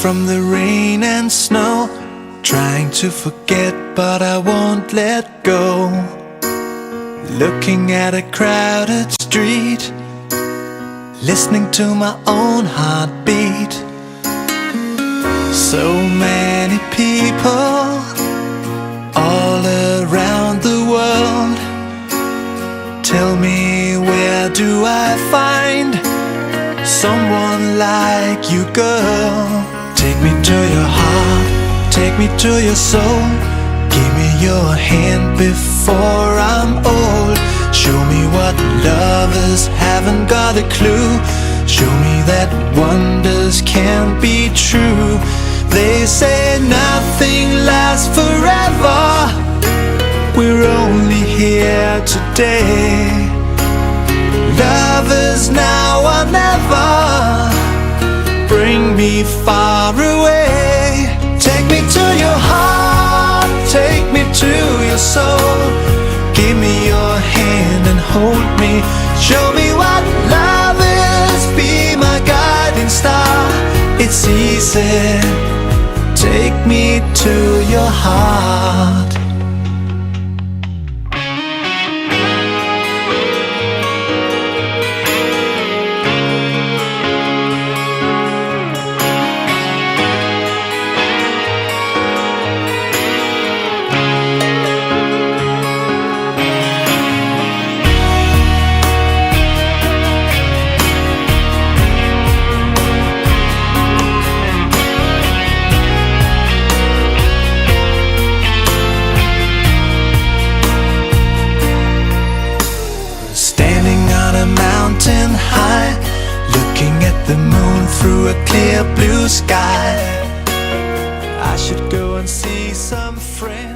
from the rain and snow, trying to forget but I won't let go. Looking at a crowded street, listening to my own heartbeat. So many people all around the world. Tell me, where do I find someone like you, girl? Take me to your heart, take me to your soul. Give me your hand before I'm old. Show me what lovers haven't got a clue. Show me that wonders can't be true. They say nothing lasts forever. We're only here today. Lovers now or never. Bring me far away. Take me to your heart, take me to your soul. Give me your hand and hold me. Show me what love is, be my guiding star. It's easy, take me to your heart. Mountain high, looking at the moon through a clear blue sky. I should go and see some friends.